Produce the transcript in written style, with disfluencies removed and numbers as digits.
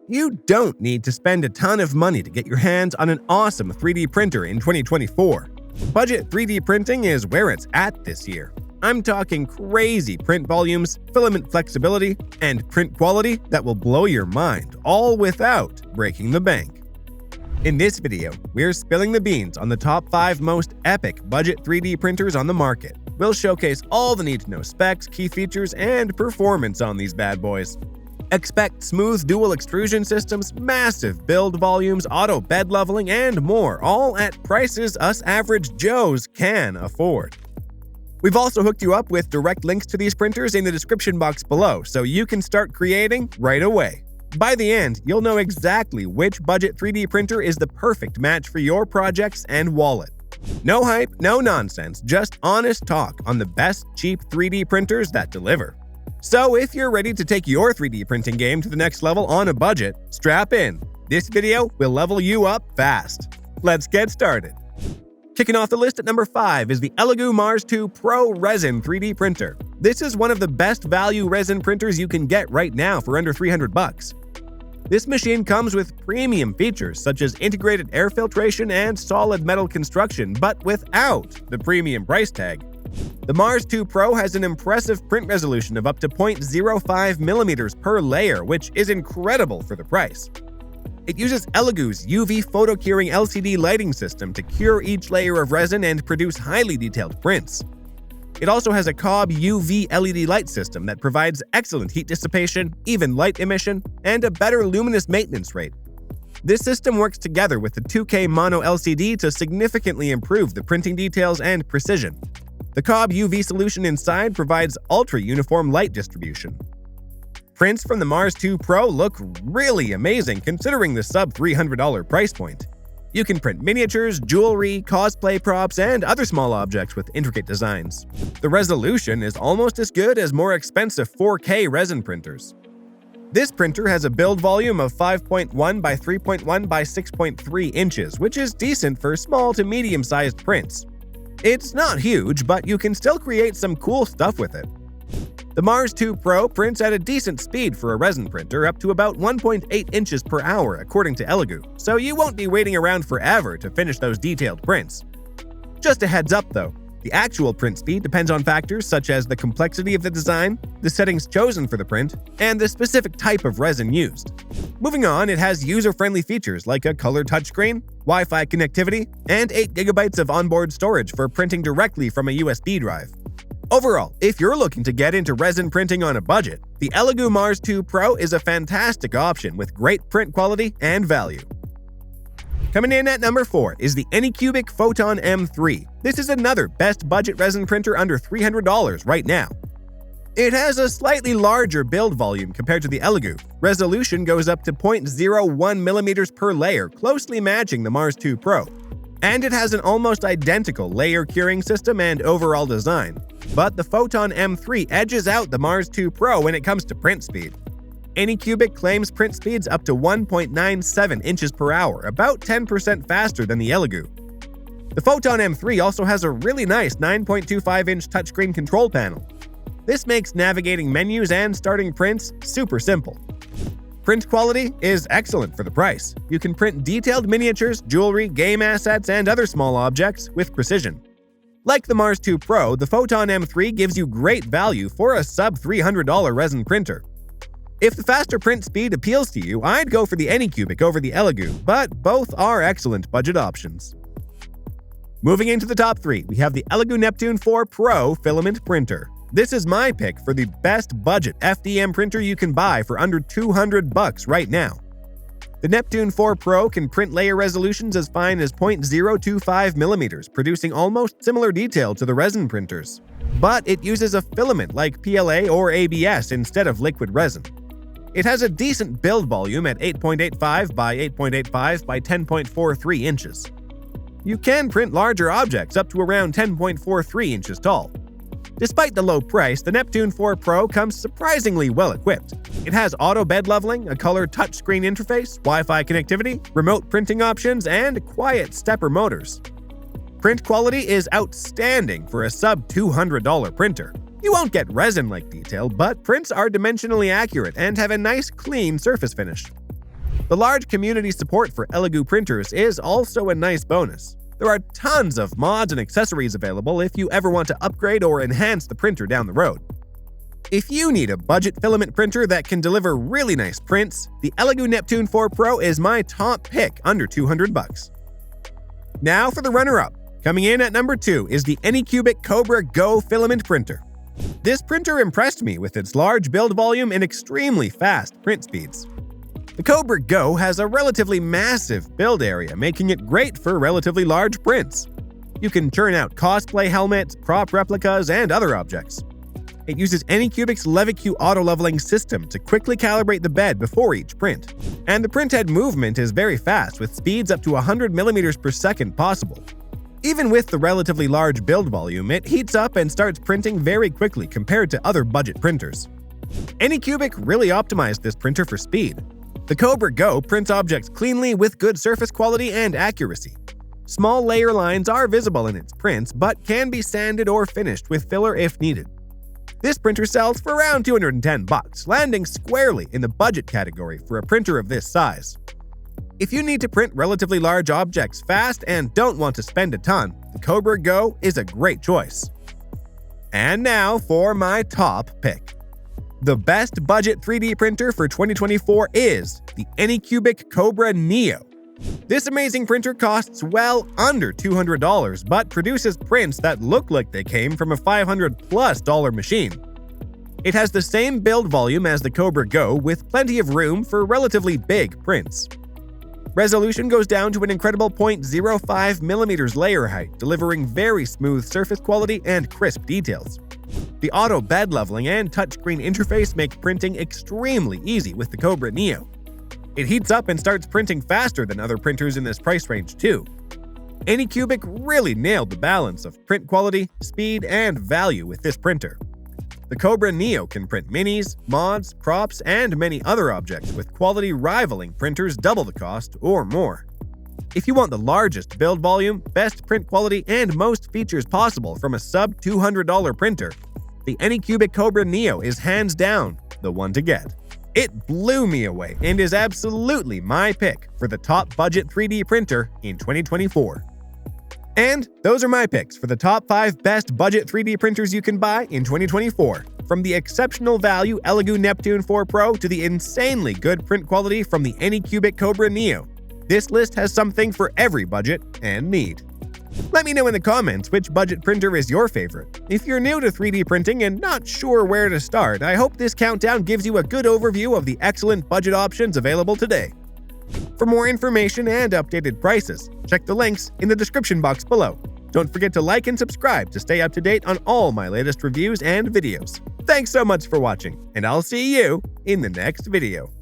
You don't need to spend a ton of money to get your hands on an awesome 3D printer in 2024. Budget 3D printing is where it's at this year. I'm talking crazy print volumes, filament flexibility, and print quality that will blow your mind, all without breaking the bank. In this video, we're spilling the beans on the top 5 most epic budget 3D printers on the market. We'll showcase all the need-to-know specs, key features, and performance on these bad boys. Expect smooth dual extrusion systems, massive build volumes, auto bed leveling, and more, all at prices us average Joes can afford. We've also hooked you up with direct links to these printers in the description box below, so you can start creating right away. By the end, you'll know exactly which budget 3D printer is the perfect match for your projects and wallet. No hype, no nonsense, just honest talk on the best cheap 3D printers that deliver. So if you're ready to take your 3D printing game to the next level on a budget, strap in. This video will level you up fast. Let's get started. Kicking off the list at number 5 is the Elgu Mars 2 Pro Resin 3D printer. This is one of the best value resin printers you can get right now for under $300. This machine comes with premium features such as integrated air filtration and solid metal construction, but without the premium price tag. The Mars 2 Pro has an impressive print resolution of up to 0.05 millimeters per layer, which is incredible for the price. It uses Elgu's UV photo-curing LCD lighting system to cure each layer of resin and produce highly detailed prints. It also has a Cobb UV LED light system that provides excellent heat dissipation, even light emission, and a better luminous maintenance rate. This system works together with the 2K mono LCD to significantly improve the printing details and precision. The Cobb UV solution inside provides ultra-uniform light distribution. Prints from the Mars 2 Pro look really amazing considering the sub-$300 price point. You can print miniatures, jewelry, cosplay props, and other small objects with intricate designs. The resolution is almost as good as more expensive 4K resin printers. This printer has a build volume of 5.1 by 3.1 by 6.3 inches, which is decent for small to medium-sized prints. It's not huge, but you can still create some cool stuff with it. The Mars 2 Pro prints at a decent speed for a resin printer, up to about 1.8 inches per hour according to Elgu, so you won't be waiting around forever to finish those detailed prints. Just a heads up though, the actual print speed depends on factors such as the complexity of the design, the settings chosen for the print, and the specific type of resin used. Moving on, it has user-friendly features like a color touchscreen, Wi-Fi connectivity, and 8 GB of onboard storage for printing directly from a USB drive. Overall, if you're looking to get into resin printing on a budget, the Elgu Mars 2 Pro is a fantastic option with great print quality and value. Coming in at number 4 is the Anycubic Photon M3. This is another best budget resin printer under $300 right now. It has a slightly larger build volume compared to the Elgu. Resolution goes up to 0.01 millimeters per layer, closely matching the Mars 2 Pro. And it has an almost identical layer curing system and overall design. But the Photon M3 edges out the Mars 2 Pro when it comes to print speed. Anycubic claims print speeds up to 1.97 inches per hour, about 10% faster than the Elgu. The Photon M3 also has a really nice 9.25-inch touchscreen control panel. This makes navigating menus and starting prints super simple. Print quality is excellent for the price. You can print detailed miniatures, jewelry, game assets, and other small objects with precision. Like the Mars 2 Pro, the Photon M3 gives you great value for a sub-$300 resin printer. If the faster print speed appeals to you, I'd go for the Anycubic over the Elgu, but both are excellent budget options. Moving into the top 3, we have the Elgu Neptune 4 Pro filament printer. This is my pick for the best budget FDM printer you can buy for under $200 right now. The Neptune 4 Pro can print layer resolutions as fine as 0.025 millimeters, producing almost similar detail to the resin printers. But it uses a filament like PLA or ABS instead of liquid resin. It has a decent build volume at 8.85 by 8.85 by 10.43 inches. You can print larger objects up to around 10.43 inches tall. Despite the low price, the Neptune 4 Pro comes surprisingly well equipped. It has auto bed leveling, a color touchscreen interface, Wi-Fi connectivity, remote printing options, and quiet stepper motors. Print quality is outstanding for a sub-$200 printer. You won't get resin-like detail, but prints are dimensionally accurate and have a nice, clean surface finish. The large community support for Elgu printers is also a nice bonus. There are tons of mods and accessories available if you ever want to upgrade or enhance the printer down the road. If you need a budget filament printer that can deliver really nice prints, the Elgu Neptune 4 Pro is my top pick under $200. Now for the runner-up. Coming in at number 2 is the Anycubic Cobra Go filament printer. This printer impressed me with its large build volume and extremely fast print speeds. The Cobra Go has a relatively massive build area, making it great for relatively large prints. You can churn out cosplay helmets, prop replicas, and other objects. It uses Anycubic's LeviQ auto-leveling system to quickly calibrate the bed before each print. And the printhead movement is very fast, with speeds up to 100 mm per second possible. Even with the relatively large build volume, it heats up and starts printing very quickly compared to other budget printers. Anycubic really optimized this printer for speed. The Cobra Go prints objects cleanly with good surface quality and accuracy. Small layer lines are visible in its prints, but can be sanded or finished with filler if needed. This printer sells for around $210, landing squarely in the budget category for a printer of this size. If you need to print relatively large objects fast and don't want to spend a ton, the Cobra Go is a great choice. And now for my top pick. The best budget 3D printer for 2024 is the Anycubic Cobra Neo. This amazing printer costs well under $200, but produces prints that look like they came from a $500+ machine. It has the same build volume as the Cobra Go, with plenty of room for relatively big prints. Resolution goes down to an incredible 0.05 mm layer height, delivering very smooth surface quality and crisp details. The auto bed leveling and touchscreen interface make printing extremely easy with the Cobra Neo. It heats up and starts printing faster than other printers in this price range too. Anycubic really nailed the balance of print quality, speed, and value with this printer. The Cobra Neo can print minis, mods, props, and many other objects with quality rivaling printers double the cost or more. If you want the largest build volume, best print quality, and most features possible from a sub-$200 printer, the Anycubic Cobra Neo is hands down the one to get. It blew me away and is absolutely my pick for the top budget 3D printer in 2024. And those are my picks for the top 5 best budget 3D printers you can buy in 2024. From the exceptional value Elgu Neptune 4 Pro to the insanely good print quality from the Anycubic Cobra Neo, this list has something for every budget and need. Let me know in the comments which budget printer is your favorite. If you're new to 3D printing and not sure where to start, I hope this countdown gives you a good overview of the excellent budget options available today. For more information and updated prices, check the links in the description box below. Don't forget to like and subscribe to stay up to date on all my latest reviews and videos. Thanks so much for watching, and I'll see you in the next video.